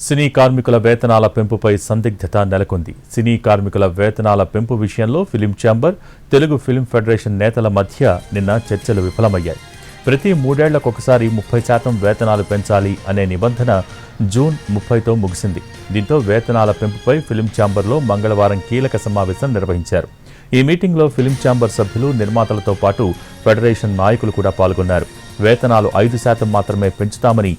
సినీ కార్మికుల వేతనాల పెంపుపై సందిగ్ధత నెలకొంది. సినీ కార్మికుల వేతనాల పెంపు విషయంలో film chamber, Telugu film federation నేతల మధ్య నిన్న చర్చలు విఫలమయ్యాయి. ప్రతి 3 ఏళ్లకొకసారి 30% వేతనాలు పెంచాలి అనే నిబంధన జూన్ 30తో ముగిసింది. దీంతో వేతనాల పెంపుపై ఫిలిం ఛాంబర్లో మంగళవారం కీలక సమావేశం నిర్వహించారు. ఈ మీటింగ్లో ఫిలిం ఛాంబర్ సభ్యులు, నిర్మాతలతో పాటు ఫెడరేషన్ నాయకులు కూడా పాల్గొన్నారు. వేతనాలు 5% మాత్రమే పెంచుతామని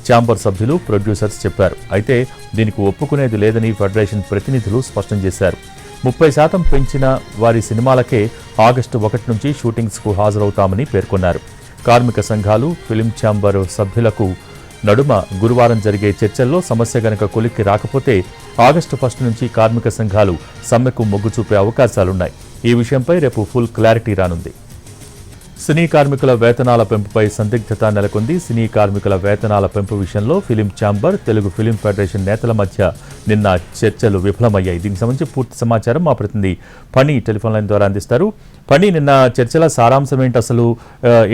ఛాంబర్ సభ్యులు, ప్రొడ్యూసర్స్ చెప్పారు. అయితే దీనికి ఒప్పుకునేది లేదని ఫెడరేషన్ ప్రతినిధులు స్పష్టం చేశారు. 30% పెంచిన వారి సినిమాలకే ఆగస్టు 1 నుంచి షూటింగ్స్కు హాజరవుతామని పేర్కొన్నారు. కార్మిక సంఘాలు, ఫిలిం ఛాంబర్ సభ్యులకు నడుమ గురువారం జరిగే చర్చల్లో సమస్య గనక కొలిక్కి రాకపోతే ఆగస్టు 1 నుంచి కార్మిక సంఘాలు సమ్మెకు మొగ్గు చూపే అవకాశాలున్నాయి. ఈ విషయంపై రేపు ఫుల్ క్లారిటీ రానుంది. సినీ కార్మికుల వేతనాల పెంపుపై సందిగ్ధత నెలకొంది. సినీ కార్మికుల వేతనాల పెంపు విషయంలో film chamber, Telugu film federation నేతల మధ్య నిన్న చర్చలు విఫలమయ్యాయి. దీనికి సంబంధించి పూర్తి సమాచారం మా ప్రతినిధి పని టెలిఫోన్ లైన్ ద్వారా అందిస్తారు. పని, నిన్న చర్చల సారాంశం ఏంటి, అసలు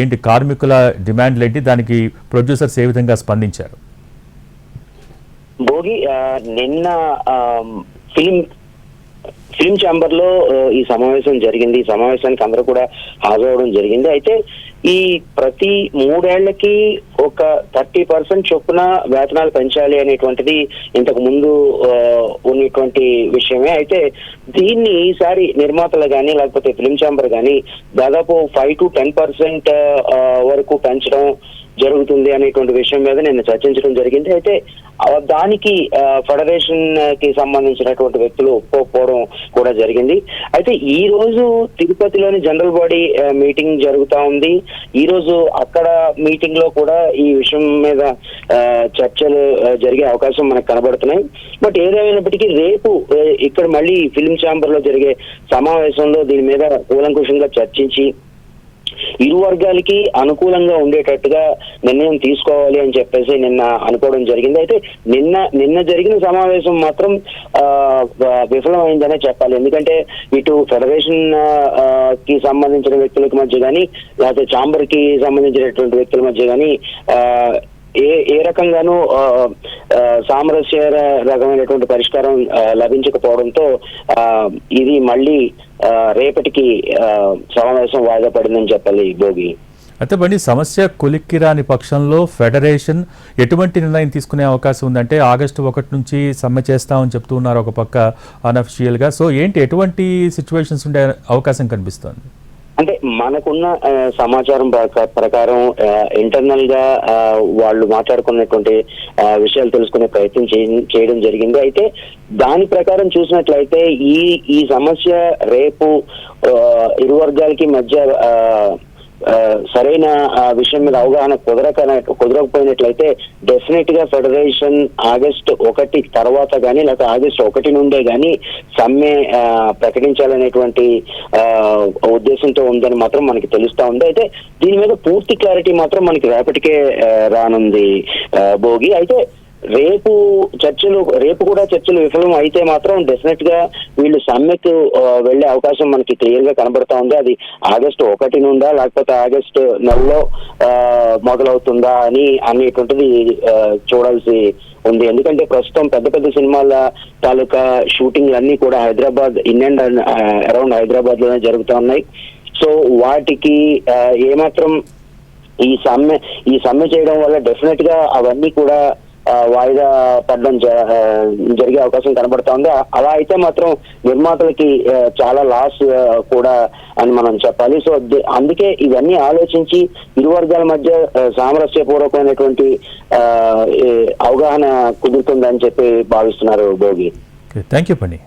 ఏంటి కార్మికుల డిమాండ్లు ఏంటి, దానికి ప్రొడ్యూసర్స్ ఏ విధంగా స్పందించారు? భోగి నిన్న ఫిలిం ఛాంబర్ లో ఈ సమావేశం జరిగింది. ఈ సమావేశానికి అందరూ కూడా హాజరవడం జరిగింది. అయితే ఈ ప్రతి 3 ఏళ్లకి ఒక 30% చొప్పున వేతనాలు పెంచాలి అనేటువంటిది ఇంతకు ముందు ఉన్నటువంటి విషయమే. అయితే దీన్ని ఈసారి నిర్మాతలు కానీ లేకపోతే ఫిలిం ఛాంబర్ కానీ దాదాపు 5 to 10% వరకు పెంచడం జరుగుతుంది అనేటువంటి విషయం మీద నిన్న చర్చించడం జరిగింది. అయితే దానికి ఫెడరేషన్ కి సంబంధించినటువంటి వ్యక్తులు ఒప్పుకోవడం కూడా జరిగింది. అయితే ఈ రోజు తిరుపతిలోని జనరల్ బాడీ మీటింగ్ జరుగుతా ఉంది. ఈ రోజు అక్కడ మీటింగ్ లో కూడా ఈ విషయం మీద చర్చలు జరిగే అవకాశం మనకు కనబడుతున్నాయి. బట్ ఏదేమైనప్పటికీ రేపు ఇక్కడ మళ్ళీ ఫిలిం ఛాంబర్ లో జరిగే సమావేశంలో దీని మీద కూలంకుషంగా చర్చించి ఇరు వర్గాలకి అనుకూలంగా ఉండేటట్టుగా నిర్ణయం తీసుకోవాలి అని చెప్పేసి నిన్న అనుకోవడం జరిగింది. అయితే నిన్న జరిగిన సమావేశం మాత్రం విఫలమైందనే చెప్పాలి. ఎందుకంటే ఇటు ఫెడరేషన్ కి సంబంధించిన వ్యక్తులకి మధ్య కానీ లేకపోతే ఛాంబర్ కి సంబంధించినటువంటి వ్యక్తుల మధ్య కానీ ఏ రకంగానూ సామరస్య రకమైనటువంటి పరిష్కారం లభించకపోవడంతో ఇది మళ్ళీ రేపటికి సమావేశం వాయిదా పడిందని చెప్పాలి. భోగి, అయితే బండి, సమస్య కొలిక్కి రాని పక్షంలో ఫెడరేషన్ ఎటువంటి నిర్ణయం తీసుకునే అవకాశం ఉందంటే ఆగస్టు 1 నుంచి సమ్మె చేస్తామని చెప్తూ ఉన్నారు ఒక పక్క అన్అఫిషియల్ గా. సో ఏంటి, ఎటువంటి సిచ్యువేషన్స్ ఉండే అవకాశం కనిపిస్తోంది? అంటే మనకున్న సమాచారం ప్రకారం ఇంటర్నల్ గా వాళ్ళు మాట్లాడుకున్నటువంటి విషయాలు తెలుసుకునే ప్రయత్నం చేయడం జరిగింది. అయితే దాని ప్రకారం చూసినట్లయితే ఈ సమస్య రేపు ఇరు వర్గాలకి మధ్య సరైన విషయం మీద అవగాహన కుదరకపోయినట్లయితే డెఫినెట్ గా ఫెడరేషన్ ఆగస్టు 1 తర్వాత కానీ లేకపోతే ఆగస్టు 1 నుండే కానీ సమ్మె ప్రకటించాలనేటువంటి ఉద్దేశంతో ఉందని మాత్రం మనకి తెలుస్తా ఉంది. అయితే దీని మీద పూర్తి క్లారిటీ మాత్రం మనకి రేపటికే రానుంది. భోగి, అయితే రేపు కూడా చర్చలు విఫలం అయితే మాత్రం డెఫినెట్ గా వీళ్ళు సమ్మెకు వెళ్లే అవకాశం మనకి క్లియర్ గా కనబడతా ఉంది. అది ఆగస్టు 1 నుండా లేకపోతే ఆగస్టు నెలలో మొదలవుతుందా అనేటువంటిది చూడాల్సి ఉంది. ఎందుకంటే ప్రస్తుతం పెద్ద సినిమాల తాలూకా షూటింగ్ అన్ని కూడా Hyderabad, in and around Hyderabad లోనే జరుగుతూ ఉన్నాయి. సో వాటికి ఏమాత్రం ఈ సమ్మె చేయడం వల్ల డెఫినెట్ గా అవన్నీ కూడా వాయిదా పడడం జరిగే అవకాశం కనబడతా ఉంది. అలా అయితే మాత్రం నిర్మాతలకి చాలా లాస్ కూడా అని మనం చెప్పాలి. సో అందుకే ఇవన్నీ ఆలోచించి ఇరు వర్గాల మధ్య సామరస్యపూర్వకమైనటువంటి అవగాహన కుదురుతుందని చెప్పి భావిస్తున్నారు. భోగి, థ్యాంక్ యూ పని.